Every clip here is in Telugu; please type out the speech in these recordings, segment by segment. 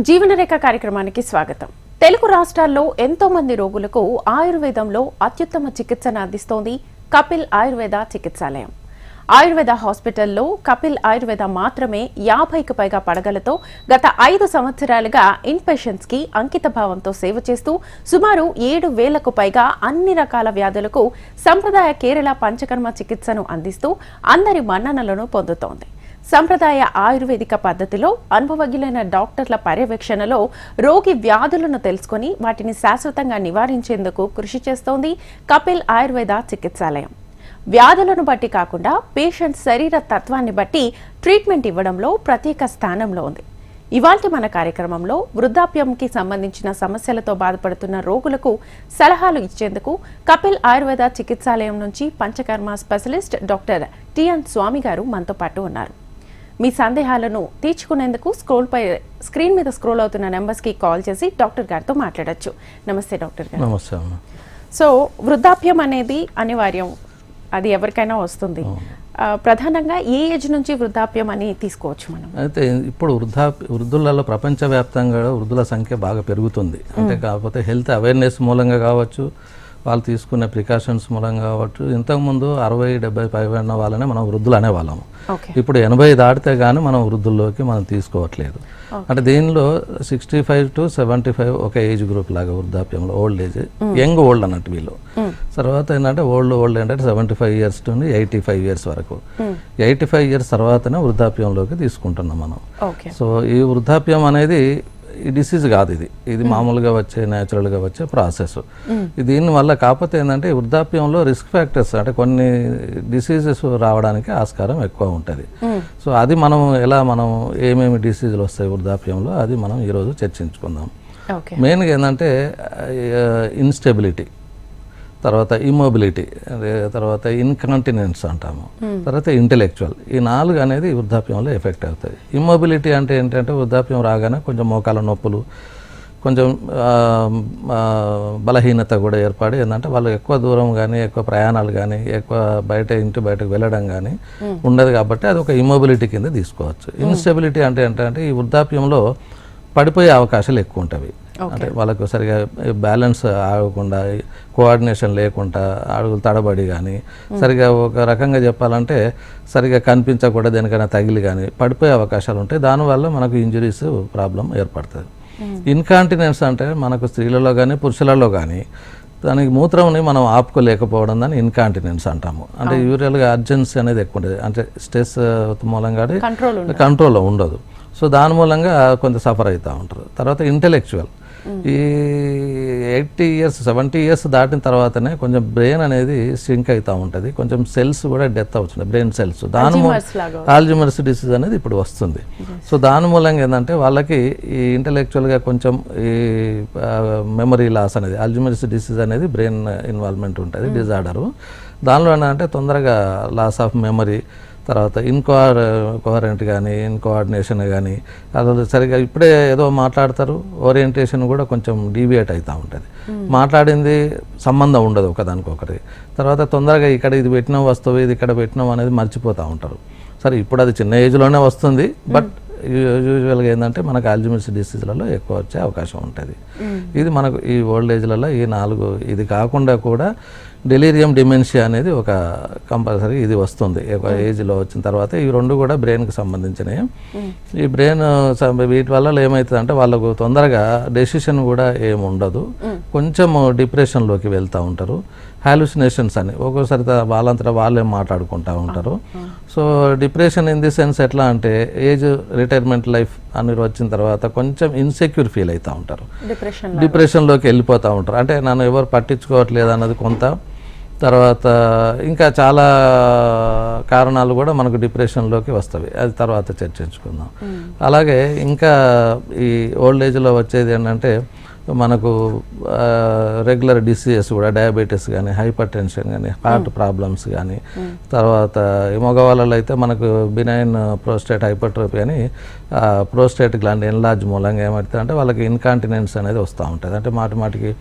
జీవనరేఖ కార్యక్రమానికి స్వాగతం. తెలుగు రాష్ట్రాల్లో ఎంతో మంది రోగులకు ఆయుర్వేదంలో అత్యుత్తమ చికిత్సను అందిస్తోంది కపిల్ ఆయుర్వేద చికిత్సాలయం. ఆయుర్వేద హాస్పిటల్లో కపిల్ ఆయుర్వేద మాత్రమే 50కి పైగా పడగలతో గత 5 సంవత్సరాలుగా ఇన్ పేషెంట్స్ కి అంకిత భావంతో సేవ చేస్తూ సుమారు 7,000కు పైగా అన్ని రకాల వ్యాధులకు సంప్రదాయ కేరళ పంచకర్మ చికిత్సను అందిస్తూ అందరి మన్ననలను పొందుతోంది. సంప్రదాయ ఆయుర్వేదిక పద్ధతిలో అనుభవజ్ఞులైన డాక్టర్ల పర్యవేక్షణలో రోగి వ్యాధులను తెలుసుకుని వాటిని శాశ్వతంగా నివారించేందుకు కృషి చేస్తోంది కపిల్ ఆయుర్వేద చికిత్సాలయం. వ్యాధులను బట్టి కాకుండా పేషెంట్ శరీర తత్వాన్ని బట్టి ట్రీట్మెంట్ ఇవ్వడంలో ప్రత్యేక స్థానంలో ఉంది. ఇవాల్టి మన కార్యక్రమంలో వృద్ధాప్యంకి సంబంధించిన సమస్యలతో బాధపడుతున్న రోగులకు సలహాలు ఇచ్చేందుకు కపిల్ ఆయుర్వేద చికిత్సాలయం నుంచి పంచకర్మ స్పెషలిస్ట్ డాక్టర్ టిఎన్ స్వామి గారు మనతో పాటు ఉన్నారు. మీ సందేహాలను తీర్చుకునేందుకు స్క్రీన్ మీద స్క్రోల్ అవుతున్న నెంబర్స్కి కాల్ చేసి డాక్టర్ గారితో మాట్లాడొచ్చు. నమస్తే డాక్టర్ గారు. నమస్తే. సో వృద్ధాప్యం అనేది అనివార్యం, అది ఎవరికైనా వస్తుంది. ప్రధానంగా ఏ ఏజ్ నుంచి వృద్ధాప్యం అని తీసుకోవచ్చు మనం? అయితే ఇప్పుడు వృద్ధులలో ప్రపంచవ్యాప్తంగా వృద్ధుల సంఖ్య బాగా పెరుగుతుంది. అంటే కాకపోతే హెల్త్ అవేర్నెస్ మూలంగా కావచ్చు, వాళ్ళు తీసుకునే ప్రికాషన్స్ మూలంగా కావచ్చు. ఇంతకుముందు 60-70 పైబడిన వాళ్ళనే మనం వృద్ధులు అనేవాళ్ళము. ఇప్పుడు 80 దాటితే కానీ మనం వృద్ధుల్లోకి మనం తీసుకోవట్లేదు. అంటే దీనిలో 65 to 75 ఒక ఏజ్ గ్రూప్ లాగా వృద్ధాప్యంలో, ఓల్డ్ ఏజ్, యంగ్ ఓల్డ్ అన్నట్టు వీళ్ళు. తర్వాత ఏంటంటే ఓల్డ్ ఏంటంటే 75 years నుండి 85 years వరకు. 85 years తర్వాతనే వృద్ధాప్యంలోకి తీసుకుంటున్నాం మనం. సో ఈ వృద్ధాప్యం అనేది ఈ డిసీజ్ కాదు, ఇది మామూలుగా వచ్చే న్యాచురల్గా వచ్చే ప్రాసెస్. దీనివల్ల కాకపోతే ఏంటంటే వృద్ధాప్యంలో రిస్క్ ఫ్యాక్టర్స్ అంటే కొన్ని డిసీజెస్ రావడానికి ఆస్కారం ఎక్కువ ఉంటుంది. సో అది మనం ఏమేమి డిసీజులు వస్తాయి వృద్ధాప్యంలో, అది మనం ఈరోజు చర్చించుకుందాం. మెయిన్గా ఏంటంటే ఇన్స్టెబిలిటీ, తర్వాత ఇమ్మొబిలిటీ, తర్వాత ఇన్కాంటినెన్స్ అంటాము, తర్వాత ఇంటెలెక్చువల్. ఈ 4 అనేది వృద్ధాప్యంలో ఎఫెక్ట్ అవుతాయి. ఇమ్మొబిలిటీ అంటే ఏంటంటే వృద్ధాప్యం రాగానే కొంచెం మోకాల నొప్పులు, కొంచెం బలహీనత కూడా ఏర్పడి ఏంటంటే వాళ్ళు ఎక్కువ దూరం కానీ ఎక్కువ ప్రయాణాలు కానీ ఎక్కువ ఇంటి బయటకు వెళ్ళడం కానీ ఉండదు. కాబట్టి అది ఒక ఇమ్మొబిలిటీ కింద తీసుకోవచ్చు. ఇన్స్టెబిలిటీ అంటే ఏంటంటే ఈ వృద్ధాప్యంలో పడిపోయే అవకాశాలు ఎక్కువ ఉంటాయి. అంటే వాళ్ళకు సరిగా బ్యాలెన్స్ ఆగకుండా, కోఆర్డినేషన్ లేకుండా, అడుగులు తడబడి కానీ, సరిగా ఒక రకంగా చెప్పాలంటే సరిగా కనిపించకుండా దేనికైనా తగిలి కానీ పడిపోయే అవకాశాలు ఉంటాయి. దానివల్ల మనకు ఇంజరీస్ ప్రాబ్లం ఏర్పడుతుంది. ఇన్కాంటినెన్స్ అంటే మనకు స్త్రీలలో కానీ పురుషులలో కానీ దానికి మూత్రంని మనం ఆపుకోలేకపోవడం దాన్ని ఇన్కాంటినెన్స్ అంటాము. అంటే యూరియల్గా అర్జెన్సీ అనేది ఎక్కువ ఉంటుంది. అంటే స్ట్రెస్ మూలంగా కంట్రోల్లో ఉండదు. సో దాని మూలంగా కొంత సఫర్ అవుతూ ఉంటారు. తర్వాత ఇంటెలెక్చువల్, ఈ 80 years 70 years దాటిన తర్వాతనే కొంచెం బ్రెయిన్ అనేది సింక్ అవుతూ ఉంటుంది. కొంచెం సెల్స్ కూడా డెత్ అవుతుంది, బ్రెయిన్ సెల్స్. ఆల్జీమర్స్ డిసీజ్ అనేది ఇప్పుడు వస్తుంది. సో దాని మూలంగా ఏంటంటే వాళ్ళకి ఈ ఇంటెలెక్చువల్గా కొంచెం ఈ మెమరీ లాస్ అనేది, ఆల్జీమర్స్ డిసీజ్ అనేది బ్రెయిన్ ఇన్వాల్వ్మెంట్ ఉంటుంది, డిజార్డరు. దానిలో ఏంటంటే తొందరగా లాస్ ఆఫ్ మెమరీ, తర్వాత ఇన్కోహరెంట్ కానీ ఇన్కోఆర్డినేషన్ కానీ, అసలు సరిగా ఇప్పుడే ఏదో మాట్లాడతారు, ఓరియంటేషన్ కూడా కొంచెం డీవియేట్ అవుతూ ఉంటుంది. మాట్లాడింది సంబంధం ఉండదు ఒకదానికొకటి. తర్వాత తొందరగా ఇక్కడ ఇది పెట్టిన వస్తువు ఇది ఇక్కడ పెట్టినాం అనేది మర్చిపోతూ ఉంటారు. సరే ఇప్పుడు అది చిన్న ఏజ్లోనే వస్తుంది, బట్ యూజువల్గా ఏంటంటే మనకు ఆల్జీమర్స్ డిసీజ్లలో ఎక్కువ వచ్చే అవకాశం ఉంటుంది. ఇది మనకు ఈ ఓల్డ్ ఏజ్లలో ఈ 4. ఇది కాకుండా కూడా డెలీరియం డిమెన్షియా అనేది ఒక కంపల్సరీ ఇది వస్తుంది ఏజ్లో వచ్చిన తర్వాత. ఈ 2 కూడా బ్రెయిన్కి సంబంధించినవి. ఈ బ్రెయిన్ వీటి వల్ల ఏమవుతుంది అంటే వాళ్ళకు తొందరగా డెసిషన్ కూడా ఏమి ఉండదు, కొంచెం డిప్రెషన్లోకి వెళ్తూ ఉంటారు. హాలుసినేషన్స్ అని ఒక్కోసారి వాళ్ళంతటా వాళ్ళే మాట్లాడుకుంటూ ఉంటారు. So depression in the sense ఎట్లా అంటే ఏజ్ రిటైర్మెంట్ లైఫ్ అని వచ్చిన తర్వాత కొంచెం ఇన్సెక్యూర్ ఫీల్ అవుతూ ఉంటారు, డిప్రెషన్లోకి వెళ్ళిపోతూ ఉంటారు. అంటే నన్ను ఎవరు పట్టించుకోవట్లేదు అన్నది కొంత. తర్వాత ఇంకా చాలా కారణాలు కూడా మనకు డిప్రెషన్లోకి వస్తాయి, అది తర్వాత చర్చించుకుందాం. అలాగే ఇంకా ఈ ఓల్డ్ ఏజ్లో వచ్చేది ఏంటంటే మనకు రెగ్యులర్ డిసీజెస్ కూడా డయాబెటీస్ కానీ హైపర్ టెన్షన్ కానీ హార్ట్ ప్రాబ్లమ్స్ కానీ తర్వాత మగవాళ్ళలో అయితే మనకు బినైన్ ప్రోస్టేట్ హైపర్ట్రోఫీ అని ప్రోస్టేట్ గ్లాండ్ ఎన్లార్జ్ మూలంగా ఏమవుతుంది అంటే వాళ్ళకి ఇన్కాంటినెన్స్ అనేది వస్తూ ఉంటుంది. అంటే మాటికి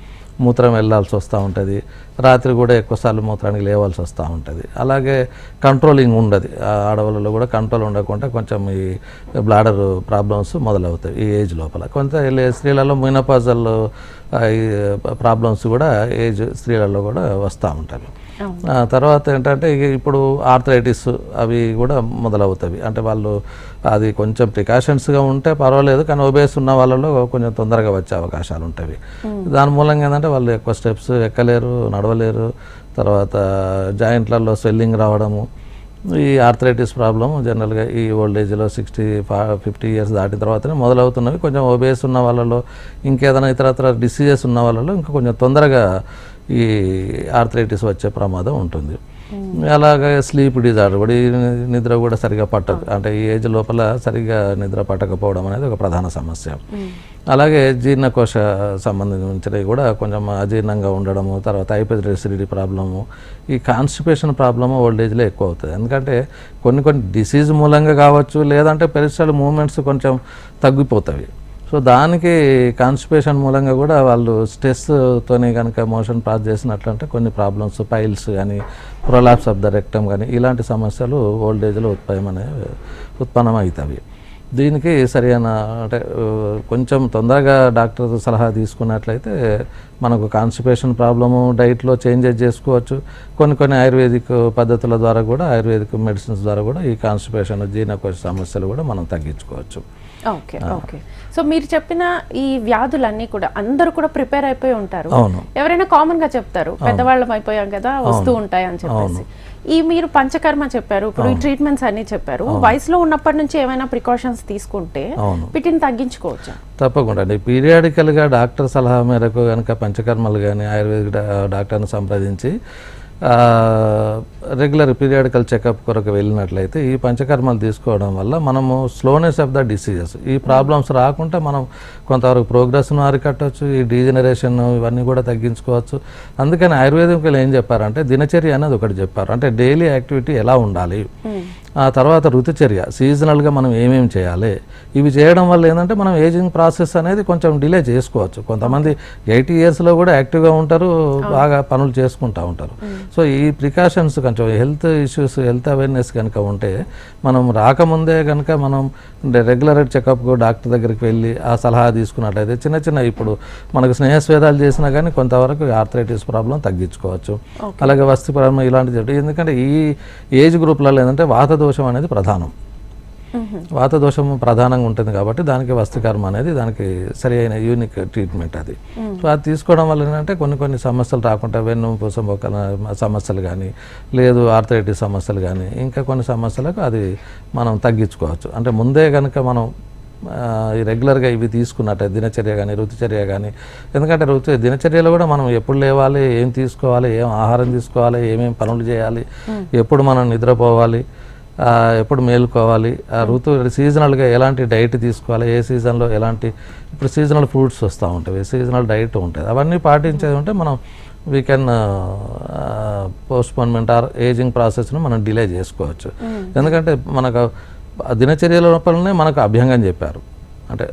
మూత్రం వెళ్ళాల్సి వస్తూ ఉంటుంది, రాత్రి కూడా ఎక్కువసార్లు మూత్రానికి లేవాల్సి వస్తూ ఉంటుంది. అలాగే కంట్రోలింగ్ ఉండదు, ఆడవాళ్ళలో కూడా కంట్రోల్ ఉండకుండా కొంచెం ఈ బ్లాడర్ ప్రాబ్లమ్స్ మొదలవుతాయి ఈ ఏజ్ లోపల. కొంత స్త్రీలలో మెనోపాజల్ ఈ ప్రాబ్లమ్స్ కూడా ఏజ్ స్త్రీలలో కూడా వస్తూ ఉంటాయి. తర్వాత ఏంటంటే ఇప్పుడు ఆర్థరైటిస్ అవి కూడా మొదలవుతాయి. అంటే వాళ్ళు అది కొంచెం ప్రికాషన్స్గా ఉంటే పర్వాలేదు, కానీ ఒబేస్ ఉన్న వాళ్ళలో కొంచెం తొందరగా వచ్చే అవకాశాలు ఉంటాయి. దాని మూలంగా ఏంటంటే వాళ్ళు ఎక్కువ స్టెప్స్ ఎక్కలేరు, నడవలేరు. తర్వాత జాయింట్లలో స్వెల్లింగ్ రావడము, ఈ ఆర్థరైటిస్ ప్రాబ్లం జనరల్గా ఈ ఓల్డ్ ఏజ్లో 50 ఇయర్స్ దాటిన తర్వాతనే మొదలవుతున్నవి. కొంచెం ఒబేస్ ఉన్న వాళ్ళలో ఇంకేదైనా ఇతరత్ర డిసీజెస్ ఉన్న వాళ్ళలో ఇంకా కొంచెం తొందరగా ఈ ఆర్థరైటిస్ వచ్చే ప్రమాదం ఉంటుంది. అలాగే స్లీప్ డిజార్డర్ కూడా, ఈ నిద్ర కూడా సరిగా పట్టదు, అంటే ఈ ఏజ్ లోపల సరిగా నిద్ర పట్టకపోవడం అనేది ఒక ప్రధాన సమస్య. అలాగే జీర్ణకోశ సంబంధించినవి కూడా కొంచెం అజీర్ణంగా ఉండడము, తర్వాత హైపర్ ఎసిడిటీ ప్రాబ్లము, ఈ కాన్స్టిపేషన్ ప్రాబ్లము ఓల్డ్ ఏజ్లో ఎక్కువ అవుతుంది. ఎందుకంటే కొన్ని డిసీజ్ మూలంగా కావచ్చు, లేదంటే పెరిస్టల్ మూమెంట్స్ కొంచెం తగ్గిపోతాయి. సో దానికి కాన్స్టిపేషన్ మూలంగా కూడా వాళ్ళు స్ట్రెస్తోనే కనుక మోషన్ పాస్ చేసినట్లంటే కొన్ని ప్రాబ్లమ్స్, పైల్స్ కానీ ప్రొలాప్స్ ఆఫ్ ద రెక్టమ్ కానీ ఇలాంటి సమస్యలు ఓల్డ్ ఏజ్లో ఉత్పన్నం అవుతాయి. దీనికి సరైన అంటే కొంచెం తొందరగా డాక్టర్ సలహా తీసుకున్నట్లయితే మనకు కాన్స్టిపేషన్ ప్రాబ్లము డైట్లో చేంజెస్ చేసుకోవచ్చు. కొన్ని ఆయుర్వేదిక్ పద్ధతుల ద్వారా కూడా, ఆయుర్వేదిక్ మెడిసిన్స్ ద్వారా కూడా ఈ కాన్స్టిపేషన్ జీర్ణకోశ సమస్యలు కూడా మనం తగ్గించుకోవచ్చు. Okay okay. సో మీరు చెప్పిన ఈ వ్యాధులన్నీ కూడా అందరూ కూడా ప్రిపేర్ అయిపోయి ఉంటారు. ఎవరైనా కామన్ గా చెప్తారు పెద్దవాళ్ళం అయిపోయాం కదా వస్తూ ఉంటాయి అని చెప్పేసి. ఈ మీరు పంచకర్మ చెప్పారు, ఇప్పుడు ఈ ట్రీట్మెంట్స్ అన్ని చెప్పారు. వయసులో ఉన్నప్పటి నుంచి ఏమైనా ప్రికాషన్స్ తీసుకుంటే వీటిని తగ్గించుకోవచ్చా? తప్పకుండా అండి. పీరియాడికల్గా డాక్టర్ సలహా మేరకు కనుక పంచకర్మలు కానీ ఆయుర్వేదిక్ డాక్టర్ని సంప్రదించి రెగ్యులర్ పీరియాడికల్ చెకప్ కొరకు వెళ్ళినట్లయితే ఈ పంచకర్మలు తీసుకోవడం వల్ల మనము స్లోనెస్ ఆఫ్ ద డిసీజెస్, ఈ ప్రాబ్లమ్స్ రాకుండా మనం కొంతవరకు ప్రోగ్రెస్ను అరికట్టవచ్చు, ఈ డీజనరేషన్ ఇవన్నీ కూడా తగ్గించుకోవచ్చు. అందుకని ఆయుర్వేదికులు ఏం చెప్పారంటే దినచర్య అనేది ఒకటి చెప్పారు. అంటే డైలీ యాక్టివిటీ ఎలా ఉండాలి, ఆ తర్వాత ఋతుచర్య సీజనల్గా మనం ఏమేమి చేయాలి, ఇవి చేయడం వల్ల ఏంటంటే మనం ఏజింగ్ ప్రాసెస్ అనేది కొంచెం డిలే చేసుకోవచ్చు. కొంతమంది 80 ఇయర్స్లో కూడా యాక్టివ్గా ఉంటారు, బాగా పనులు చేసుకుంటూ ఉంటారు. సో ఈ ప్రికాషన్స్ కొంచెం హెల్త్ ఇష్యూస్, హెల్త్ అవేర్నెస్ కనుక ఉంటే మనం రాకముందే కనుక మనం రెగ్యులర్ చెకప్కు డాక్టర్ దగ్గరికి వెళ్ళి ఆ సలహా తీసుకున్నట్లయితే చిన్న ఇప్పుడు మనకు స్నేహస్వేదాలు చేసినా కానీ కొంతవరకు ఆర్థరైటిస్ ప్రాబ్లం తగ్గించుకోవచ్చు. అలాగే వస్తిపరమ ఇలాంటివి, ఎందుకంటే ఈ ఏజ్ గ్రూప్లలో ఏంటంటే వాత దోషం అనేది ప్రధానం, వాత దోషం ప్రధానంగా ఉంటుంది కాబట్టి దానికి వస్తికర్మ అనేది దానికి సరి అయిన యూనిక్ ట్రీట్మెంట్ అది. సో అది తీసుకోవడం వల్ల ఏంటంటే కొన్ని సమస్యలు రాకుండా వెన్నుపూస సమస్యలు కానీ, లేదు ఆర్థరైటిస్ సమస్యలు కానీ, ఇంకా కొన్ని సమస్యలకు అది మనం తగ్గించుకోవచ్చు. అంటే ముందే కనుక మనం ఈ రెగ్యులర్గా ఇవి తీసుకున్నట్టే దినచర్య కానీ ఋతుచర్య కానీ, ఎందుకంటే దినచర్యలో కూడా మనం ఎప్పుడు లేవాలి, ఏం తీసుకోవాలి, ఏం ఆహారం తీసుకోవాలి, ఏమేమి పనులు చేయాలి, ఎప్పుడు మనం నిద్రపోవాలి, ఎప్పుడు మేలుకోవాలి, సీజనల్గా ఎలాంటి డైట్ తీసుకోవాలి, ఏ సీజన్లో ఎలాంటి, ఇప్పుడు సీజనల్ ఫ్రూట్స్ వస్తూ ఉంటాయి, సీజనల్ డైట్ ఉంటుంది, అవన్నీ పాటించేది ఉంటే మనం we can postponement or ageing ప్రాసెస్ను మనం డిలే చేసుకోవచ్చు. ఎందుకంటే మనకు దినచర్య లోపలనే మనకు అభ్యంగం చెప్పారు, అంటే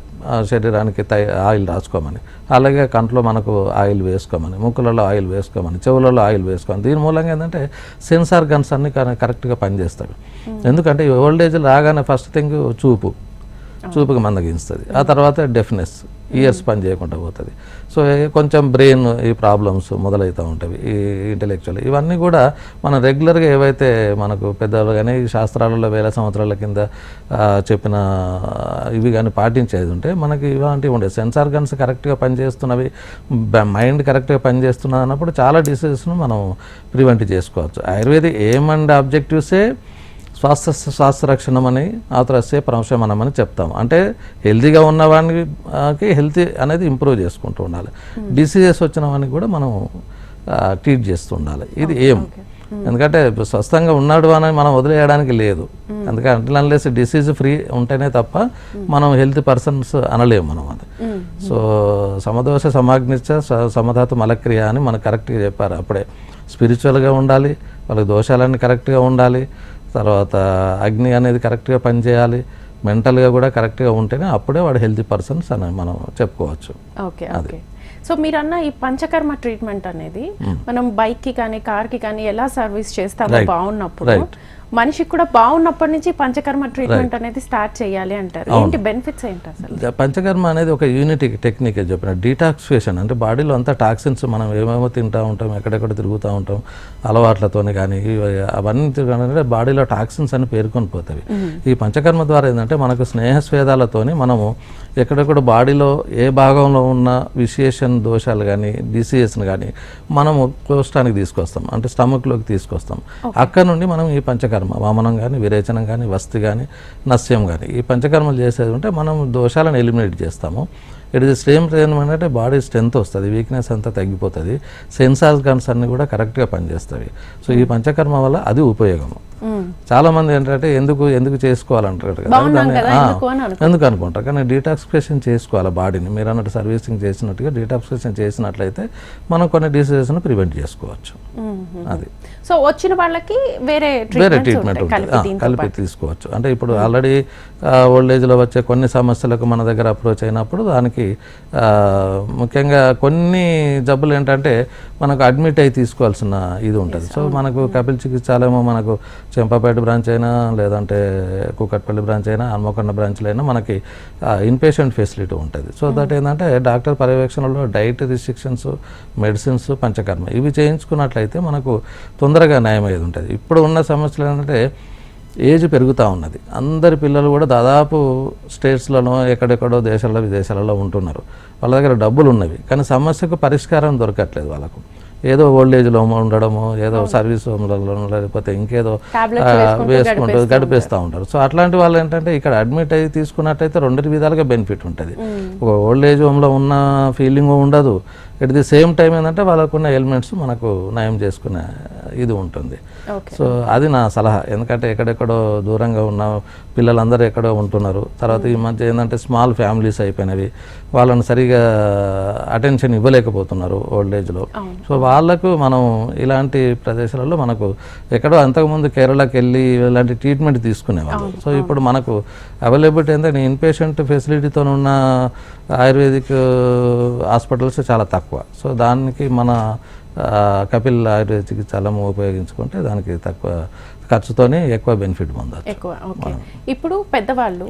శరీరానికి ఆయిల్ రాసుకోమని, అలాగే కంట్లో మనకు ఆయిల్ వేసుకోమని, ముక్కులలో ఆయిల్ వేసుకోమని, చెవులలో ఆయిల్ వేసుకోమని. దీని మూలంగా ఏంటంటే సెన్స్ ఆర్గన్స్ అన్ని కరెక్ట్గా పనిచేస్తాయి. ఎందుకంటే ఓల్డ్ ఏజ్ రాగానే ఫస్ట్ థింగ్ చూపుకి మందగిస్తుంది, ఆ తర్వాత డెఫ్నెస్, ఇయర్స్ పని చేయకుండా పోతుంది. సో కొంచెం బ్రెయిన్ ఈ ప్రాబ్లమ్స్ మొదలవుతూ ఉంటాయి, ఈ ఇంటెలెక్చువల్, ఇవన్నీ కూడా మనం రెగ్యులర్గా ఏవైతే మనకు పెద్దవాళ్ళు కానీ శాస్త్రాలలో వేల సంవత్సరాల కింద చెప్పిన ఇవి కానీ పాటించేది ఉంటే మనకి ఇలాంటివి ఉండే సెన్స్ ఆర్గన్స్ కరెక్ట్గా పనిచేస్తున్నవి, మైండ్ కరెక్ట్గా పనిచేస్తున్నది అన్నప్పుడు చాలా డిసీజెస్ను మనం ప్రివెంట్ చేసుకోవచ్చు. ఆయుర్వేదిక్ ఎయిమ్ అండ్ ఆబ్జెక్టివ్సే స్వాస్థ్య రక్షణం అని, ఆతురస్య పరమశమనం అని చెప్తాం. అంటే హెల్తీగా ఉన్నవానికి హెల్తీ అనేది ఇంప్రూవ్ చేసుకుంటూ ఉండాలి, డిసీజెస్ వచ్చిన వానికి కూడా మనం ట్రీట్ చేస్తూ ఉండాలి. ఇది ఏం ఎందుకంటే స్వస్థంగా ఉన్నాడు అని మనం వదిలేయడానికి లేదు. ఎందుకంటే అన్లెస్ డిసీజ్ ఫ్రీ ఉంటేనే తప్ప మనం హెల్త్ పర్సన్స్ అనలేము మనం అది. సో సమదోష సమాగ్నిచ్చ సమధాతు మలక్రియ అని మనకు కరెక్ట్గా చెప్పారు. అప్పుడే స్పిరిచువల్గా ఉండాలి, వాళ్ళకి దోషాలన్నీ కరెక్ట్గా ఉండాలి, తర్వాత అగ్ని అనేది కరెక్ట్గా పనిచేయాలి, మెంటల్గా కూడా కరెక్ట్గా ఉంటేనే అప్పుడే వాడు హెల్తీ పర్సన్స్ అని మనం చెప్పుకోవచ్చు. Okay okay. సో మీరన్న ఈ పంచకర్మ ట్రీట్మెంట్ అనేది మనం బైక్ కి కానీ కార్ కి కానీ ఎలా సర్వీస్ చేస్తామో బాగున్నప్పుడు మనిషికి కూడా బాగున్నప్పటి నుంచి పంచకర్మ ట్రీట్మెంట్ అనేది స్టార్ట్ చేయాలి అంటారు. ఏంటి బెనిఫిట్స్ ఏంటి అసలు? పంచకర్మ అనేది ఒక యూనిటీ టెక్నిక్ చెప్పిన డీటాక్సిఫికేషన్. అంటే బాడీలో అంతా టాక్సిన్స్ మనం ఏమేమో తింటూ ఉంటాం, ఎక్కడెక్కడ తిరుగుతూ ఉంటాం అలవాట్లతోని కానీ అవన్నీ కానీ బాడీలో టాక్సిన్స్ అని పేర్కొని పోతాయి. ఈ పంచకర్మ ద్వారా ఏంటంటే మనకు స్నేహస్వేదాలతోని మనము ఎక్కడెక్కడ బాడీలో ఏ భాగంలో ఉన్న విశేషన్ దోషాలు కానీ డిసీజెస్ని కానీ మనము కోష్టానికి తీసుకొస్తాం, అంటే స్టమక్లోకి తీసుకొస్తాం. అక్కడ నుండి మనం ఈ పంచకర్మ వామనం కానీ విరేచనం కానీ వస్తి కానీ నస్యం కానీ ఈ పంచకర్మలు చేసేది ఉంటే మనం దోషాలను ఎలిమినేట్ చేస్తాము. ఇట్ ఇస్ సేమ్ టైం అంటే బాడీ స్ట్రెంత్ వస్తుంది, వీక్నెస్ అంతా తగ్గిపోతుంది, సెన్సార్ గన్స్ అన్ని కూడా కరెక్ట్గా పనిచేస్తాయి. సో ఈ పంచకర్మ వల్ల అది ఉపయోగము. చాలా మంది ఏంటంటే ఎందుకు చేసుకోవాలంటారు కదా, ఎందుకు అనుకుంటారు. కానీ డీటాక్సిఫికేషన్ చేసుకోవాలి బాడీని. మీరు అన్నట్టు సర్వీసింగ్ చేసినట్టుగా డీటాక్సిఫికేషన్ చేసినట్లయితే మనం కొన్ని డిసీజెస్ని ప్రివెంట్ చేసుకోవచ్చు. అది సో వచ్చిన వాళ్ళకి వేరే ట్రీట్మెంట్ కలిపి తీసుకోవచ్చు. అంటే ఇప్పుడు ఆల్రెడీ ఓల్డ్ ఏజ్లో వచ్చే కొన్ని సమస్యలకు మన దగ్గర అప్రోచ్ అయినప్పుడు దానికి ముఖ్యంగా కొన్ని జబ్బులు ఏంటంటే మనకు అడ్మిట్ అయి తీసుకోవాల్సిన ఇది ఉంటుంది. సో మనకు కపిల్ చికిత్సాలయమో మనకు చెంపపేట బ్రాంచ్ అయినా లేదంటే కూకట్పల్లి బ్రాంచ్ అయినా హన్మకొండ బ్రాంచ్లో అయినా మనకి ఇన్పేషెంట్ ఫెసిలిటీ ఉంటుంది. సో దట్ ఏంటంటే డాక్టర్ పర్యవేక్షణలో డైట్ రిస్ట్రిక్షన్స్, మెడిసిన్స్, పంచకర్మ ఇవి చేయించుకున్నట్లయితే మనకు తొందరగా నయం అయ్యేది ఉంటుంది. ఇప్పుడు ఉన్న సమస్యలు ఏంటంటే ఏజ్ పెరుగుతూ ఉన్నది. అందరి పిల్లలు కూడా దాదాపు స్టేట్స్లోనో ఎక్కడెక్కడో దేశాల్లో విదేశాలలో ఉంటున్నారు. వాళ్ళ దగ్గర డబ్బులు ఉన్నవి కానీ సమస్యకు పరిష్కారం దొరకట్లేదు. వాళ్ళకు ఏదో ఓల్డ్ ఏజ్లో ఉండడము, ఏదో సర్వీస్ హోమ్లలో లేకపోతే ఇంకేదో వేసుకుంటూ గడిపేస్తూ ఉంటారు. సో అట్లాంటి వాళ్ళు ఏంటంటే ఇక్కడ అడ్మిట్ అయ్యి తీసుకున్నట్టయితే రెండు విధాలుగా బెనిఫిట్ ఉంటుంది. ఒక ఓల్డ్ ఏజ్ హోమ్లో ఉన్న ఫీలింగ్ ఉండదు, ఎట్ ది సేమ్ టైం ఏంటంటే వాళ్ళకున్న ఎలిమెంట్స్ మనకు నయం చేసుకునే ఇది ఉంటుంది. సో అది నా సలహా. ఎందుకంటే ఎక్కడెక్కడో దూరంగా ఉన్న పిల్లలందరూ ఎక్కడో ఉంటున్నారు. తర్వాత ఈ మధ్య ఏంటంటే స్మాల్ ఫ్యామిలీస్ అయిపోయినవి, వాళ్ళని సరిగా అటెన్షన్ ఇవ్వలేకపోతున్నారు ఓల్డ్ ఏజ్లో. సో వాళ్ళకు మనం ఇలాంటి ప్రదేశాలలో మనకు ఎక్కడో అంతకుముందు కేరళకి వెళ్ళి ఇలాంటి ట్రీట్మెంట్ తీసుకునేవాళ్ళు. సో ఇప్పుడు మనకు అవైలబిలిటీ ఏంటంటే ఇన్పేషెంట్ ఫెసిలిటీతో ఉన్న ఆయుర్వేదిక్ హాస్పిటల్స్ చాలా తక్కువ. సో దానికి మన కపిల్ ఆయుర్వేద చికిత్సాలయం ఉపయోగించుకుంటే దానికి తక్కువ ఖర్చుతోనే ఎక్కువ బెనిఫిట్ పొందొచ్చు. ఎక్కువ ఓకే. ఇప్పుడు పెద్దవాళ్ళు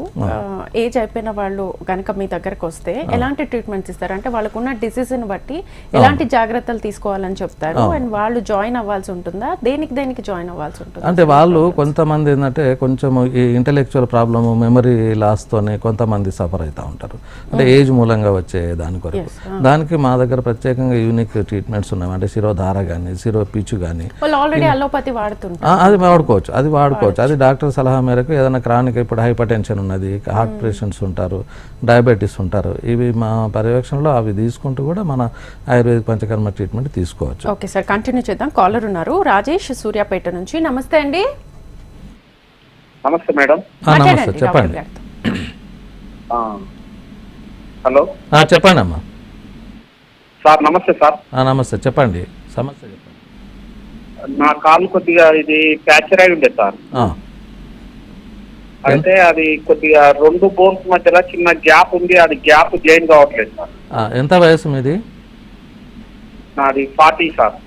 ఏజ్ అయిపోయిన వాళ్ళు కనుక మీ దగ్గరకు వస్తే ఎలాంటి ట్రీట్మెంట్స్ ఇస్తారు? అంటే వాళ్ళకున్న డిసీజ్ని బట్టి ఎలాంటి జాగ్రత్తలు తీసుకోవాలని చెప్తారు? అండ్ వాళ్ళు జాయిన్ అవ్వాల్సి ఉంటుందా? దేనికి జాయిన్ అవ్వాల్సి ఉంటుంది? అంటే వాళ్ళు కొంతమంది ఏంటంటే కొంచెం ఈ ఇంటలెక్చువల్ ప్రాబ్లము, మెమరీ లాస్తోనే కొంతమంది సఫర్ అవుతూ ఉంటారు. అంటే ఏజ్ మూలంగా వచ్చే దాని కొరకు దానికి మా దగ్గర ప్రత్యేకంగా యూనిక్ ట్రీట్మెంట్స్ ఉన్నాయి. అంటే శిరోధార కానీ శిరో పిచ్చు కానీ వాళ్ళు ఆల్రెడీ అలోపతి వాడుతుంటారు, అది వాడుకోవచ్చు. అది డాక్టర్ సలహా మేరకు ఏదైనా క్రానిక్, ఇప్పుడు హైపర్ టెన్షన్ ఉన్నది, హార్ట్ పేషెంట్స్ ఉంటారు, డయాబెటీస్ ఉంటారు, ఇవి మా పర్యవేక్షణలో అవి తీసుకుంటూ కూడా మన ఆయుర్వేదిక్ పంచకర్మ ట్రీట్మెంట్ తీసుకోవచ్చు. ఓకే సార్, కంటిన్యూ చేద్దాం. కాలర్ ఉన్నారు, రాజేష్ సూర్యాపేట నుంచి. నమస్తే అండి. నమస్తే మేడం. నమస్తే, చెప్పండి. హలో చెప్పండి అమ్మా. సార్ నమస్తే. సార్ నమస్తే, చెప్పండి సమస్య చెప్పండి. నా కాలు కొద్దిగా ఇది ఫ్రాక్చర్ అయి ఉండే సార్. అయితే అది కొద్దిగా రెండు బోన్స్ మధ్యలో చిన్న గ్యాప్ ఉంది, అది గ్యాప్ జాయిన్ కావట్లేదు సార్. ఎంత వయసు మీది? నాది 40 సార్.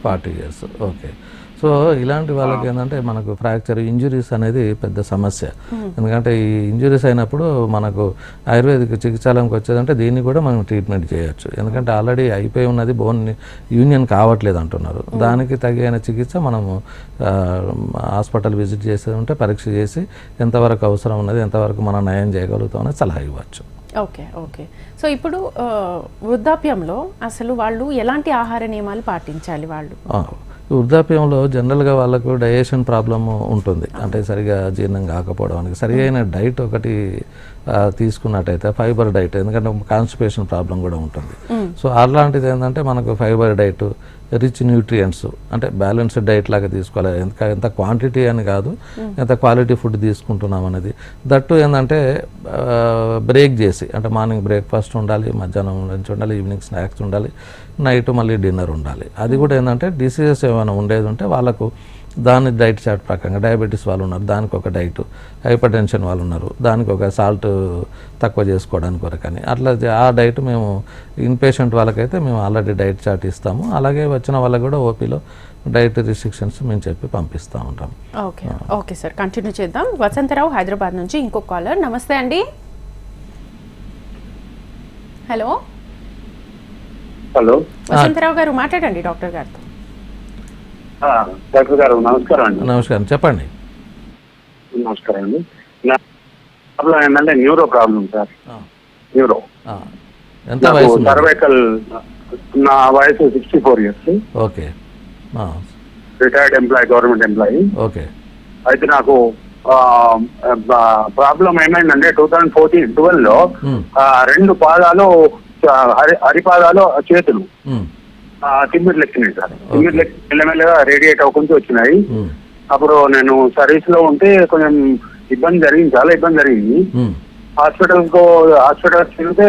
40 years. ఓకే. సో ఇలాంటి వాళ్ళకి ఏంటంటే మనకు ఫ్రాక్చర్ ఇంజురీస్ అనేది పెద్ద సమస్య. ఎందుకంటే ఈ ఇంజురీస్ అయినప్పుడు మనకు ఆయుర్వేదిక్ చికిత్సాలయంకి వచ్చేదంటే దీన్ని కూడా మనం ట్రీట్మెంట్ చేయొచ్చు. ఎందుకంటే ఆల్రెడీ అయిపోయి ఉన్నది, బోన్ యూనియన్ కావట్లేదు అంటున్నారు. దానికి తగిన చికిత్స మనము హాస్పిటల్ విజిట్ చేసేది ఉంటే పరీక్ష చేసి ఎంతవరకు అవసరం ఉన్నది, ఎంతవరకు మనం నయం చేయగలుగుతాం అనేది సలహా ఇవ్వచ్చు. Okay okay. సో ఇప్పుడు వృద్ధాప్యంలో అసలు వాళ్ళు ఎలాంటి ఆహార నియమాలు పాటించాలి? వాళ్ళు వృద్ధాప్యంలో జనరల్గా వాళ్ళకు డైజెషన్ ప్రాబ్లమ్ ఉంటుంది. అంటే సరిగా జీర్ణం కాకపోవడానికి సరి అయిన డైట్ ఒకటి తీసుకున్నట్టయితే ఫైబర్ డైట్, ఎందుకంటే కాన్స్టిపేషన్ ప్రాబ్లం కూడా ఉంటుంది. సో అలాంటిది ఏంటంటే మనకు ఫైబర్ డైట్, రిచ్ న్యూట్రియంట్స్, అంటే బ్యాలెన్స్డ్ డైట్ లాగా తీసుకోవాలి. ఎంత క్వాంటిటీ అని కాదు, ఎంత క్వాలిటీ ఫుడ్ తీసుకుంటున్నాం అనేది. దట్టు ఏంటంటే బ్రేక్ చేసి, అంటే మార్నింగ్ బ్రేక్ఫాస్ట్ ఉండాలి, మధ్యాహ్నం లంచ్ ఉండాలి, ఈవినింగ్ స్నాక్స్ ఉండాలి, నైట్ మళ్ళీ డిన్నర్ ఉండాలి. అది కూడా ఏంటంటే డిసీజెస్ ఏమైనా ఉండేది ఉంటే వాళ్ళకు దాని డైట్ చార్ట్ ప్రకారంగా, డయాబెటీస్ వాళ్ళు ఉన్నారు దానికి ఒక డైట్, హైపర్ టెన్షన్ వాళ్ళు ఉన్నారు దానికి ఒక సాల్ట్ తక్కువ చేసుకోవడానికి కొరకని అట్లా ఆ డైట్ మేము ఇన్పేషెంట్ వాళ్ళకైతే మేము ఆల్రెడీ డైట్ చార్ట్ ఇస్తాము. అలాగే వచ్చిన వాళ్ళకి కూడా ఓపీలో డైట్ రిస్ట్రిక్షన్స్ మేము చెప్పి పంపిస్తూ ఉంటాం. ఓకే ఓకే సార్, కంటిన్యూ చేద్దాం. వసంతరావు హైదరాబాద్ నుంచి ఇంకో కాలర్. నమస్తే అండి. హలో హలో వసంతరావు గారు మాట్లాడండి డాక్టర్ గారితో. డాక్టర్ గారు నమస్కారం అండి. నమస్కారం, చెప్పండి. నమస్కారం అండి. నా ప్రాబ్లం ఏంటంటే న్యూరో ప్రాబ్లం సార్. న్యూరో ఎంత వయసు? సర్వైకల్. నా వయసు 64 years. Okay, retired employee, government employee. Okay. అయితే నాకు ప్రాబ్లం ఏమైందంటే 2012లో 2 పాదాలు, అరిపాదాలు, చేతులు తిమ్మిర్లు ఎక్కినాయి సార్. తిమ్మిర్లు మెల్లమెల్లగా రేడియేట్ అవ్వకుండా వచ్చినాయి. అప్పుడు నేను సర్వీస్ లో ఉంటే కొంచెం ఇబ్బంది జరిగింది, చాలా ఇబ్బంది జరిగింది. హాస్పిటల్ తిరిగితే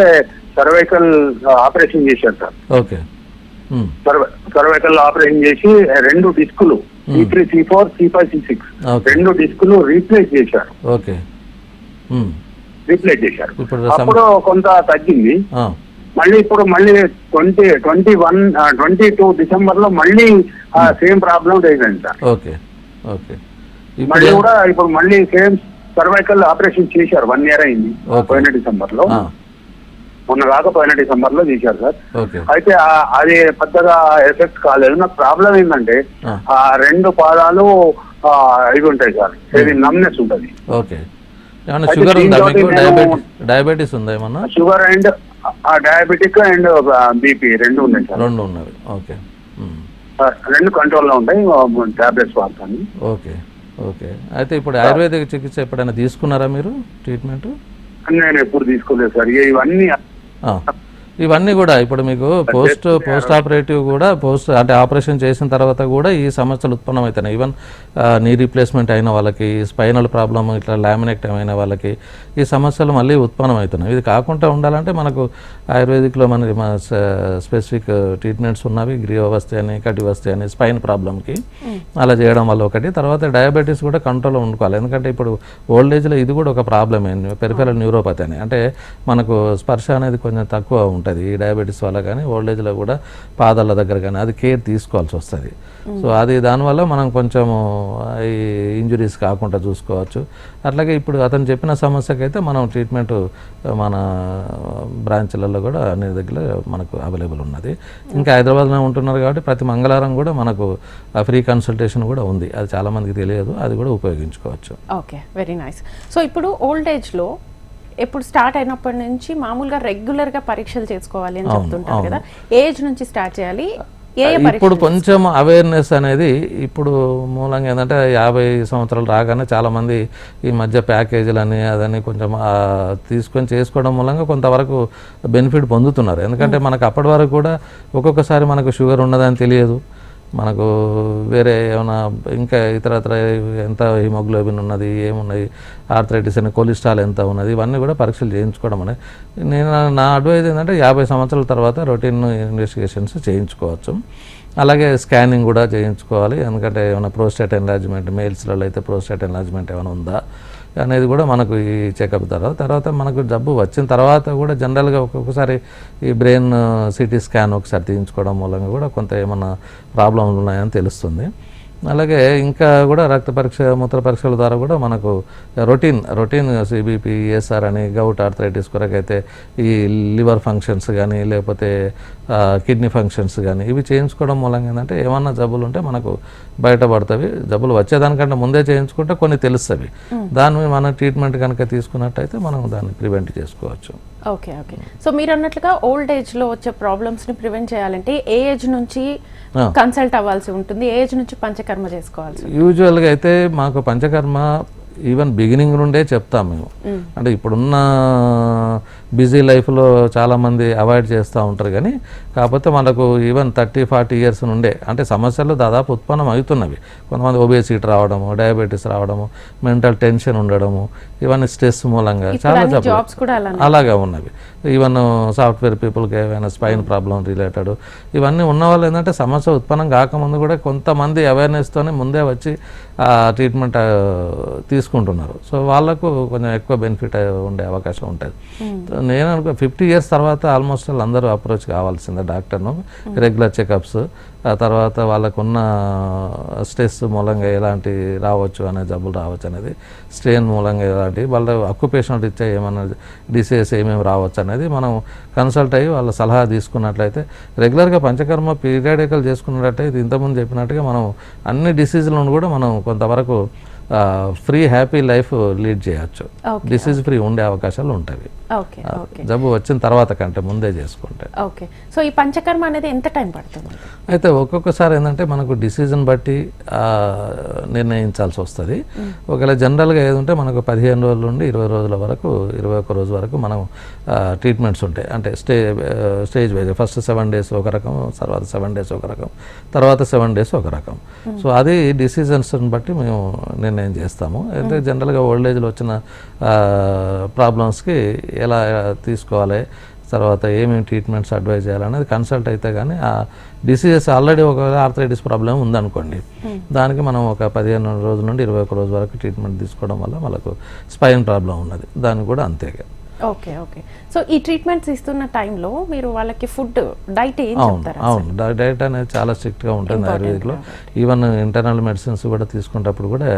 సర్వైకల్ ఆపరేషన్ చేశారు సార్. ఓకే. సర్వైకల్ ఆపరేషన్ చేసి 2 డిస్కులు C3, C4, C5, C6 2 డిస్కులు రీప్లేస్ చేశారు. ఓకే, రీప్లేస్ చేశారు. అప్పుడు కొంత తగ్గింది. ఇప్పుడు 22 డిసెంబర్ లో మళ్ళీ same problem rise sir. Okay okay. మళ్ళీ కూడా ఇప్పుడు మళ్ళీ సేమ్ సర్వైకల్ ఆపరేషన్ చేశారు. 1 year అయింది. పోయిన డిసెంబర్ లో, మొన్న పోయిన డిసెంబర్ లో చేశారు సార్. అయితే అది పెద్దగా ఎఫెక్ట్ కాలేదు. నాకు ప్రాబ్లం ఏంటంటే 2 పాదాలు ఇవి ఉంటాయి సార్, ఇది నమ్నెస్ ఉంటుంది. ఓకే. షుగర్ ఉందా మీకు? డయాబెటీస్ ఉందా ఏమన్నా? Sugar and diabetic and BP 2 ఉన్నాయి సార్. 2 ఉన్నవి. ఓకే. 2 కంట్రోల్లో ఉంటాయి, టాబ్లెట్స్ వాడతాను. Okay okay. అయితే ఇప్పుడు ఆయుర్వేదిక చికిత్స ఎప్పుడైనా తీసుకున్నారా మీరు, ట్రీట్మెంట్? నేను ఎప్పుడు తీసుకోలేదు సార్. ఇవన్నీ కూడా ఇప్పుడు మీకు పోస్ట్ ఆపరేటివ్ కూడా అంటే ఆపరేషన్ చేసిన తర్వాత కూడా ఈ సమస్యలు ఉత్పన్నమవుతున్నాయి. ఈవెన్ నీ రీప్లేస్మెంట్ అయిన వాళ్ళకి, స్పైనల్ ప్రాబ్లమ్ ఇట్లా లామినెక్టమ్ అయిన వాళ్ళకి ఈ సమస్యలు మళ్ళీ ఉత్పన్నమవుతున్నాయి. ఇది కాకుండా ఉండాలంటే మనకు ఆయుర్వేదిక్లో మన స్పెసిఫిక్ ట్రీట్మెంట్స్ ఉన్నవి, గ్రీవవస్థ అని, కటివస్థ అని, స్పైన్ ప్రాబ్లంకి అలా చేయడం వల్ల ఒకటి. తర్వాత డయాబెటీస్ కూడా కంట్రోల్లో ఉండుకోవాలి. ఎందుకంటే ఇప్పుడు ఓల్డ్ ఏజ్లో ఇది కూడా ఒక ప్రాబ్లమే, పెరిఫెరల్ న్యూరోపతి అని. అంటే మనకు స్పర్శ అనేది కొంచెం తక్కువ ఉంటుంది ఈ డయాబెటీస్ వల్ల. కానీ ఓల్డ్ ఏజ్లో కూడా పాదాల దగ్గర కానీ అది కేర్ తీసుకోవాల్సి వస్తుంది. సో అది దానివల్ల మనం కొంచెము ఈ ఇంజురీస్ కాకుండా చూసుకోవచ్చు. అట్లాగే ఇప్పుడు అతను చెప్పిన సమస్యకైతే మనం ట్రీట్మెంట్ మన బ్రాంచ్లలో కూడా అన్ని దగ్గర మనకు అవైలబుల్ ఉన్నది. ఇంకా హైదరాబాద్లో ఉంటున్నారు కాబట్టి ప్రతి మంగళవారం కూడా మనకు ఫ్రీ కన్సల్టేషన్ కూడా ఉంది. అది చాలామందికి తెలియదు, అది కూడా ఉపయోగించుకోవచ్చు. Okay, very nice. సో ఇప్పుడు ఓల్డ్ ఏజ్లో ఎప్పుడు స్టార్ట్ అయినప్పటి నుంచి మామూలుగా రెగ్యులర్గా పరీక్షలు చేసుకోవాలి అని చెప్తుంటారు కదా, ఏజ్ నుంచి స్టార్ట్ చేయాలి? ఇప్పుడు కొంచెం అవేర్నెస్ అనేది ఇప్పుడు మూలంగా ఏంటంటే 50 సంవత్సరాలు రాగానే చాలామంది ఈ మధ్య ప్యాకేజీలని అదని కొంచెం తీసుకొని చేసుకోవడం మూలంగా కొంతవరకు బెనిఫిట్ పొందుతున్నారు. ఎందుకంటే మనకు అప్పటి వరకు కూడా ఒక్కొక్కసారి మనకు షుగర్ ఉన్నదని తెలియదు, మనకు వేరే ఏమైనా ఇంకా ఇతరత్ర ఎంత హిమోగ్లోబిన్ ఉన్నది, ఏమున్నది, ఆర్థరైటిస్ అని, కొలెస్ట్రాల్ ఎంత ఉన్నది, ఇవన్నీ కూడా పరీక్షలు చేయించుకోవడం అనేది నా అడ్వైజ్ ఏంటంటే 50 సంవత్సరాల తర్వాత రొటీన్ ఇన్వెస్టిగేషన్స్ చేయించుకోవచ్చు. అలాగే స్కానింగ్ కూడా చేయించుకోవాలి. ఎందుకంటే ఏమైనా ప్రోస్టేట్ ఎన్లార్జ్మెంట్, మేల్స్లలో అయితే ప్రోస్టేట్ ఎన్లార్జ్మెంట్ ఏమైనా ఉందా అనేది కూడా మనకు ఈ చెకప్ తర్వాత మనకు జబ్బు వచ్చిన తర్వాత కూడా జనరల్గా ఒక్కొక్కసారి ఈ బ్రెయిన్ సిటీ స్కాన్ ఒకసారి తీయించుకోవడం మూలంగా కూడా కొంత ఏమన్నా ప్రాబ్లమ్లు ఉన్నాయని తెలుస్తుంది. అలాగే ఇంకా కూడా రక్త పరీక్ష, మూత్ర పరీక్షల ద్వారా కూడా మనకు రొటీన్ సిబిపి, ESR అని, గౌట్ ఆర్థరైటిస్ కొరకైతే ఈ లివర్ ఫంక్షన్స్ కానీ లేకపోతే కిడ్నీ ఫంక్షన్స్ కానీ ఇవి చేయించుకోవడం మూలంగా ఏంటంటే ఏమన్నా జబ్బులు ఉంటే మనకు బయటపడతాయి. జబ్బులు వచ్చేదానికంటే ముందే చేయించుకుంటే కొన్ని తెలుస్తాయి. దాన్ని మన ట్రీట్మెంట్ కనుక తీసుకున్నట్టయితే మనం దాన్ని ప్రివెంట్ చేసుకోవచ్చు. Okay okay. సో మీరు అన్నట్లుగా ఓల్డ్ ఏజ్లో వచ్చే ప్రాబ్లమ్స్ని ప్రివెంట్ చేయాలంటే ఏ ఏజ్ నుంచి కన్సల్ట్ అవ్వాల్సి ఉంటుంది, ఏ ఏజ్ నుంచి పంచకర్మ చేసుకోవాల్సి? యూజువల్గా అయితే మాకు పంచకర్మ ఈవెన్ బిగినింగ్ నుండే చెప్తాం మేము. అంటే ఇప్పుడున్న బిజీ లైఫ్లో చాలామంది అవాయిడ్ చేస్తూ ఉంటారు, కానీ కాకపోతే మనకు ఈవెన్ 30-40 ఇయర్స్ నుండే అంటే సమస్యలు దాదాపు ఉత్పన్నం అవుతున్నవి. కొంతమంది ఒబేసిటీ రావడము, డయాబెటీస్ రావడము, మెంటల్ టెన్షన్ ఉండడము, ఇవన్నీ స్ట్రెస్ మూలంగా చాలా అలాగే ఉన్నవి. ఈవెన్ సాఫ్ట్వేర్ పీపుల్కి ఏమైనా స్పైన్ ప్రాబ్లం రిలేటెడ్ ఇవన్నీ ఉన్న వాళ్ళు ఏంటంటే సమస్య ఉత్పన్నం కాకముందు కూడా కొంతమంది అవేర్నెస్తోనే ముందే వచ్చి ట్రీట్మెంట్ తీసుకుంటున్నారు. సో వాళ్ళకు కొంచెం ఎక్కువ బెనిఫిట్ ఉండే అవకాశం ఉంటుంది. నేను అనుకో 50 ఇయర్స్ తర్వాత ఆల్మోస్ట్ అందరూ అప్రోచ్ కావాల్సిందే డాక్టర్ను. రెగ్యులర్ చెకప్స్, ఆ తర్వాత వాళ్ళకున్న స్ట్రెస్ మూలంగా ఎలాంటి రావచ్చు అనే జబ్బులు రావచ్చు అనేది, స్ట్రెయిన్ మూలంగా ఎలాంటి వాళ్ళ అక్యుపేషనల్ రీత్యా ఏమైనా డిసీజెస్ ఏమేమి రావచ్చు అనేది మనం కన్సల్ట్ అయ్యి వాళ్ళ సలహా తీసుకున్నట్లయితే, రెగ్యులర్గా పంచకర్మ పీరియాడికల్ చేసుకున్నట్లయితే ఇంతకుముందు చెప్పినట్టుగా మనం అన్ని డిసీజులను కూడా మనం కొంతవరకు ఫ్రీ హ్యాపీ లైఫ్ లీడ్ చేయొచ్చు. డిసీజ్ ఫ్రీ ఉండే అవకాశాలు ఉంటాయి జబ్బు వచ్చిన తర్వాత కంటే ముందే చేసుకుంటే. ఓకే, సో ఈ పంచకర్మ అనేది ఎంత టైం పడుతుంది? అయితే ఒక్కొక్కసారి ఏంటంటే మనకు డిసిజన్ బట్టి నిర్ణయించాల్సి వస్తుంది. ఒకవేళ జనరల్గా ఏదంటే మనకు 15 రోజుల నుండి 20 రోజుల వరకు, 21 రోజు వరకు మనం ట్రీట్మెంట్స్ ఉంటాయి. అంటే స్టేజ్ వైజ్ ఫస్ట్ 7 days ఒక రకం, తర్వాత 7 days ఒక రకం, తర్వాత 7 days ఒక రకం. సో అది డిసిజన్స్ని బట్టి మేము నిర్ణయం చేస్తాము. అంటే జనరల్గా ఓల్డ్ ఏజ్లో వచ్చిన ప్రాబ్లమ్స్కి ఎలా తీసుకోవాలి, తర్వాత ఏమేమి ట్రీట్మెంట్స్ అడ్వైజ్ చేయాలనేది కన్సల్ట్ అయితే కానీ, ఆ డిసీజెస్ ఆల్రెడీ ఒక ఆర్థరైటిస్ ప్రాబ్లం ఉందనుకోండి, దానికి మనం ఒక 15 రోజుల నుండి 21 రోజు వరకు ట్రీట్మెంట్ తీసుకోవడం వల్ల మనకు స్పైన్ ప్రాబ్లం ఉన్నది, దానికి కూడా అంతేగా. ఓకే ఓకే, సో ఈ ట్రీట్మెంట్స్ ఇస్తున్న టైంలో మీరు వాళ్ళకి ఫుడ్ డైట్ ఏం చెప్తారు? అవును, డైట్ అనేది చాలా స్ట్రిక్ట్గా ఉంటుంది ఆయుర్వేదిక్లో. ఈవెన్ ఇంటర్నల్ మెడిసిన్స్ కూడా తీసుకునేటప్పుడు కూడా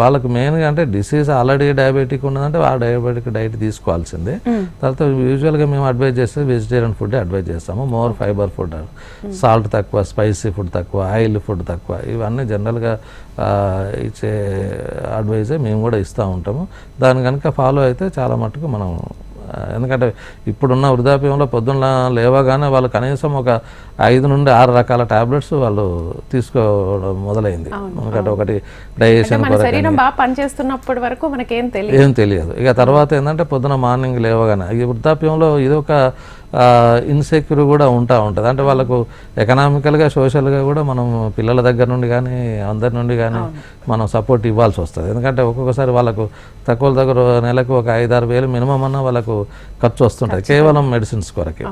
వాళ్ళకి మెయిన్గా అంటే డిసీజ్ ఆల్రెడీ డయాబెటిక్ ఉన్నదంటే ఆ డయాబెటిక్ డైట్ తీసుకోవాల్సిందే. తర్వాత యూజువల్గా మేము అడ్వైజ్ చేస్తే వెజిటేరియన్ ఫుడ్ అడ్వైజ్ చేస్తాము. మోర్ ఫైబర్ ఫుడ్, సాల్ట్ తక్కువ, స్పైసీ ఫుడ్ తక్కువ, ఆయిల్ ఫుడ్ తక్కువ, ఇవన్నీ జనరల్గా ఇచ్చే అడ్వైజే మేము కూడా ఇస్తూ ఉంటాము. దాని కనుక ఫాలో అయితే చాలా మటుకు మనం, ఎందుకంటే ఇప్పుడున్న వృద్ధాప్యంలో పొద్దున్న లేవగానే వాళ్ళు కనీసం ఒక 5 నుండి 6 రకాల టాబ్లెట్స్ వాళ్ళు తీసుకోవడం మొదలైంది. ఎందుకంటే ఒకటి డైజెషన్ పనిచేస్తున్నప్పటి వరకు మనకేం తెలియదు. ఇక తర్వాత ఏంటంటే పొద్దున మార్నింగ్ లేవగానే ఈ వృద్ధాప్యంలో ఇది ఒక ఇన్సెక్యూర్ కూడా ఉంటుంది. అంటే వాళ్ళకు ఎకనామికల్గా, సోషల్గా కూడా మనం పిల్లల దగ్గర నుండి కానీ అందరి నుండి కానీ మనం సపోర్ట్ ఇవ్వాల్సి వస్తుంది. ఎందుకంటే ఒక్కొక్కసారి వాళ్ళకు తక్కువ నెలకు ఒక 5-6 వేలు మినిమం అన్న వాళ్ళకు ఖర్చు వస్తుంటుంది కేవలం మెడిసిన్స్ కొరకే.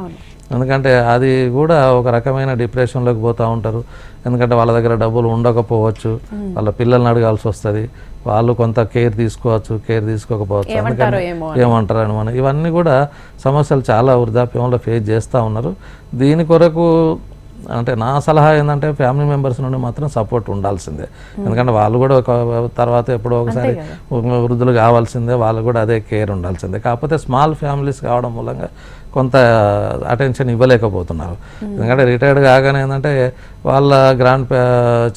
ఎందుకంటే అది కూడా ఒక రకమైన డిప్రెషన్లోకి పోతూ ఉంటారు. ఎందుకంటే వాళ్ళ దగ్గర డబ్బులు ఉండకపోవచ్చు, వాళ్ళ పిల్లల్ని అడగాల్సి వస్తుంది, వాళ్ళు కొంత కేర్ తీసుకోవచ్చు, కేర్ తీసుకోకపోవచ్చు, ఏమంటారు అని మనం ఇవన్నీ కూడా సమస్యలు చాలా వృద్ధాప్యంలో ఫేస్ చేస్తూ ఉన్నారు. దీని కొరకు అంటే నా సలహా ఏంటంటే ఫ్యామిలీ మెంబర్స్ నుండి మాత్రం సపోర్ట్ ఉండాల్సిందే. ఎందుకంటే వాళ్ళు కూడా ఒక తర్వాత ఎప్పుడో ఒకసారి వృద్ధులు కావాల్సిందే, వాళ్ళు కూడా అదే కేర్ ఉండాల్సిందే. కాకపోతే స్మాల్ ఫ్యామిలీస్ కావడం మూలంగా కొంత అటెన్షన్ ఇవ్వలేకపోతున్నారు. ఎందుకంటే రిటైర్డ్ కాగానే ఏంటంటే వాళ్ళ గ్రాండ్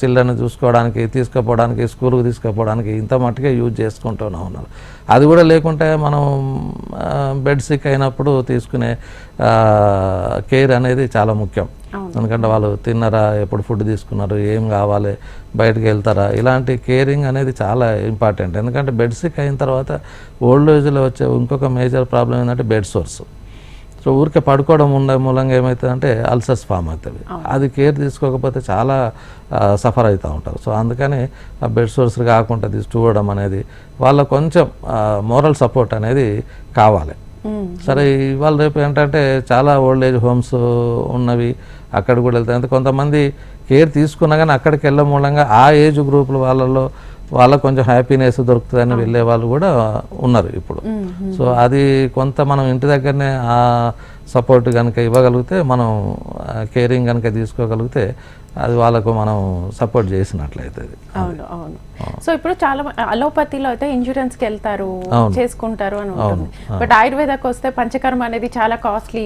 చిల్డ్రన్ చూసుకోవడానికి, తీసుకుపోవడానికి, స్కూల్కి తీసుకుపోవడానికి ఇంత మట్టుకే యూజ్ చేసుకుంటూనే ఉన్నారు. అది కూడా లేకుంటే మనం బెడ్ సిక్ అయినప్పుడు తీసుకునే కేర్ అనేది చాలా ముఖ్యం. ఎందుకంటే వాళ్ళు తిన్నారా, ఎప్పుడు ఫుడ్ తీసుకున్నారు, ఏం కావాలి, బయటకు వెళ్తారా, ఇలాంటి కేరింగ్ అనేది చాలా ఇంపార్టెంట్. ఎందుకంటే బెడ్ సిక్ అయిన తర్వాత ఓల్డ్ ఏజ్లో వచ్చే ఇంకొక మేజర్ ప్రాబ్లం ఏంటంటే బెడ్ సోర్స్. సో ఊరికే పడుకోవడం ఉండే మూలంగా ఏమవుతుందంటే అల్సర్స్ ఫామ్ అవుతుంది. అది కేర్ తీసుకోకపోతే చాలా సఫర్ అవుతూ ఉంటారు. సో అందుకని ఆ బెడ్ సోర్స్ కాకుండా చూడడం అనేది వాళ్ళ కొంచెం మోరల్ సపోర్ట్ అనేది కావాలి. సరే, ఇవాళ రేపు ఏంటంటే చాలా ఓల్డ్ ఏజ్ హోమ్స్ ఉన్నవి, అక్కడ కూడా వెళ్తాయి. కొంతమంది కేర్ తీసుకున్నా కానీ అక్కడికి వెళ్ళే మూలంగా ఆ ఏజ్ గ్రూపుల వాళ్ళకు కొంచెం హ్యాపీనెస్ దొరుకుతుందని వెళ్ళే వాళ్ళు కూడా ఉన్నారు ఇప్పుడు. సో అది కొంత మనం ఇంటి దగ్గరనే ఆ సపోర్ట్ కనుక ఇవ్వగలిగితే, మనం కేరింగ్ కనుక తీసుకోగలిగితే అది వాళ్ళకు మనం సపోర్ట్ చేసినట్లయితే. అవును అవును. సో ఇప్పుడు చాలా అలోపతిలో అయితే ఇన్సూరెన్స్కి వెళ్తారు, చేసుకుంటారు అని ఉంటుంది. బట్ ఆయుర్వేదకు వస్తే పంచకర్మ అనేది చాలా కాస్ట్లీ,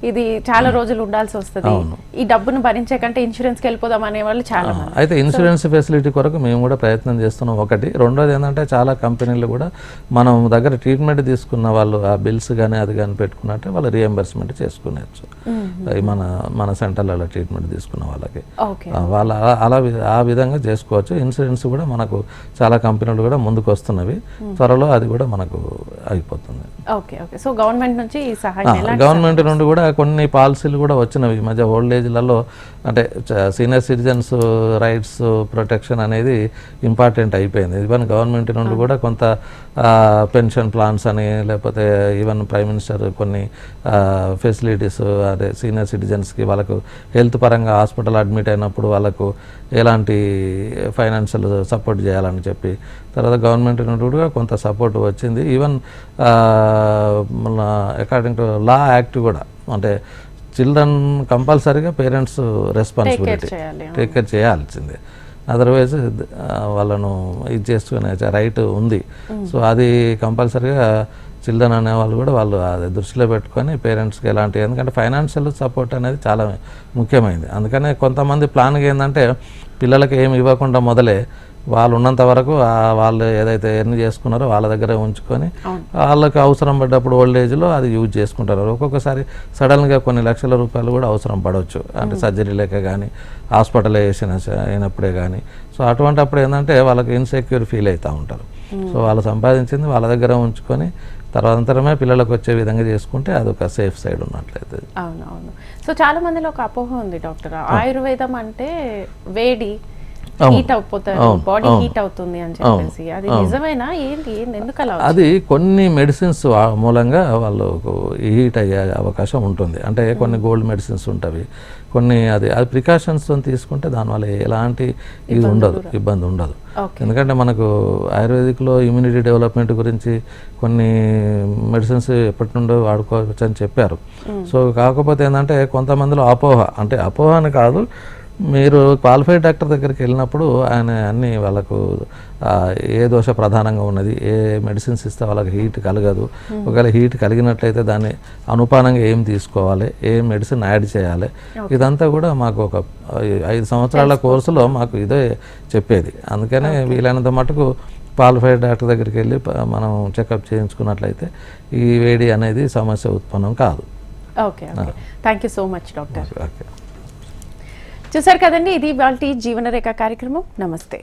ఇది చాలా రోజులు ఉండాల్సి వస్తుంది, ఈ డబ్బును భరించే కంటే ఇన్సూరెన్స్కి వెళ్ళిపోదాం అనే వాళ్ళు చాలా. అయితే ఇన్సూరెన్స్ ఫెసిలిటీ కొరకు మేము కూడా ప్రయత్నం చేస్తున్నాం ఒకటి. రెండోది ఏంటంటే చాలా కంపెనీలు కూడా మనం దగ్గర ట్రీట్మెంట్ తీసుకున్న వాళ్ళు ఆ బిల్స్ కానీ అది కానీ పెట్టుకున్నట్టే వాళ్ళ రియంబర్స్మెంట్ రీఎంబర్స్మెంట్ చేసుకునేచ్చు మన సెంటర్లలో ట్రీట్మెంట్ తీసుకున్న వాళ్ళకి ఓకే వాళ్ళ ఆ విధంగా చేసుకోవచ్చు. ఇన్సూరెన్స్ కూడా మనకు చాలా కంపెనీలు కూడా ముందుకు వస్తున్నవి, త్వరలో అది కూడా మనకు అయిపోతుంది. ఓకే ఓకే సో గవర్నమెంట్ నుంచి ఈ సహాయం గవర్నమెంట్ నుండి కూడా కొన్ని పాలసీలు కూడా వచ్చినవి ఈ మధ్య. ఓల్డ్ ఏజ్లలో అంటే సీనియర్ సిటిజన్స్ రైట్స్ ప్రొటెక్షన్ అనేది ఇంపార్టెంట్ అయిపోయింది. ఈవెన్ గవర్నమెంట్ నుండి కూడా కొంత పెన్షన్ ప్లాన్స్ అని, లేకపోతే ఈవెన్ ప్రైమ్ మినిస్టర్ కొన్ని ఫెసిలిటీస్ అదే సీనియర్ సిటిజన్స్కి వాళ్ళకు హెల్త్ పరంగా హాస్పిటల్ అడ్మిట్ అయినప్పుడు వాళ్ళకు ఎలాంటి ఫైనాన్షియల్ సపోర్ట్ చేయాలని చెప్పి తర్వాత గవర్నమెంట్ నుండి కూడా కొంత సపోర్ట్ వచ్చింది. ఈవెన్ మన అకార్డింగ్ టు లా యాక్ట్ కూడా అంటే చిల్డ్రన్ కంపల్సరీగా పేరెంట్స్ రెస్పాన్సిబిలిటీ టేక్ కేర్ చేయాల్సిందే, అదర్వైజ్ వాళ్ళను ఇది చేసుకునే రైట్ ఉంది. సో అది కంపల్సరీగా చిల్డ్రన్ అనేవాళ్ళు కూడా వాళ్ళు అది దృష్టిలో పెట్టుకొని పేరెంట్స్కి ఎలాంటి, ఎందుకంటే ఫైనాన్షియల్ సపోర్ట్ అనేది చాలా ముఖ్యమైనది. అందుకనే కొంతమంది ప్లాన్గా ఏంటంటే పిల్లలకి ఏమి ఇవ్వకుండా మొదలే వాళ్ళు ఉన్నంత వరకు వాళ్ళు ఏదైతే ఎర్న్ చేసుకున్నారో వాళ్ళ దగ్గర ఉంచుకొని వాళ్ళకి అవసరం పడ్డప్పుడు ఓల్డ్ ఏజ్లో అది యూజ్ చేసుకుంటారు. ఒక్కొక్కసారి సడన్గా కొన్ని లక్షల రూపాయలు కూడా అవసరం పడవచ్చు, అంటే సర్జరీ లేక కానీ హాస్పిటలైజేషన్ అయినప్పుడే కానీ. సో అటువంటిప్పుడు ఏంటంటే వాళ్ళకి ఇన్సెక్యూర్ ఫీల్ అవుతూ ఉంటారు. సో వాళ్ళు సంపాదించింది వాళ్ళ దగ్గర ఉంచుకొని తర్వాతంతరమే పిల్లలకు వచ్చే విధంగా చేసుకుంటే అదొక సేఫ్ సైడ్ ఉన్నట్లయితే. అవునవును. సో చాలా మందిలో ఒక అపోహ ఉంది డాక్టర్, ఆయుర్వేదం అంటే వేడి హీట్ అయిపోతారు, బాడీ హీట్ అవుతుంది అని చెప్పేసి, అది నిజమేనా? ఏంటి ఎందుకు అలా? అది కొన్ని మెడిసిన్స్ మూలంగా వాళ్ళకు హీట్ అయ్యే అవకాశం ఉంటుంది. అంటే కొన్ని గోల్డ్ మెడిసిన్స్ ఉంటాయి, కొన్ని అది ప్రికాషన్స్తో తీసుకుంటే దానివల్ల ఎలాంటి ఇది ఉండదు, ఇబ్బంది ఉండదు. ఎందుకంటే మనకు ఆయుర్వేదిక్లో ఇమ్యూనిటీ డెవలప్మెంట్ గురించి కొన్ని మెడిసిన్స్ ఎప్పటి నుండో వాడుకోవచ్చు అని చెప్పారు. సో కాకపోతే ఏంటంటే కొంతమందిలో అపోహ, అంటే అపోహ అని కాదు, మీరు క్వాలిఫైడ్ డాక్టర్ దగ్గరికి వెళ్ళినప్పుడు ఆయన అన్నీ వాళ్ళకు ఏ దోష ప్రధానంగా ఉన్నది, ఏ మెడిసిన్స్ ఇస్తే వాళ్ళకి హీట్ కలగదు, ఒకవేళ హీట్ కలిగినట్లయితే దాన్ని అనుపానంగా ఏం తీసుకోవాలి, ఏ మెడిసిన్ యాడ్ చేయాలి, ఇదంతా కూడా మాకు ఒక 5 సంవత్సరాల కోర్సులో మాకు ఇదే చెప్పేది. అందుకనే వీలైనంత మటుకు క్వాలిఫైడ్ డాక్టర్ దగ్గరికి వెళ్ళి మనం చెకప్ చేయించుకున్నట్లయితే ఈ వేడి అనేది సమస్య ఉత్పన్నం కాదు. Okay okay, thank you so much doctor. చూసారు కదండి, ఇది ఇవాల్టి జీవనరేఖ కార్యక్రమం. నమస్తే.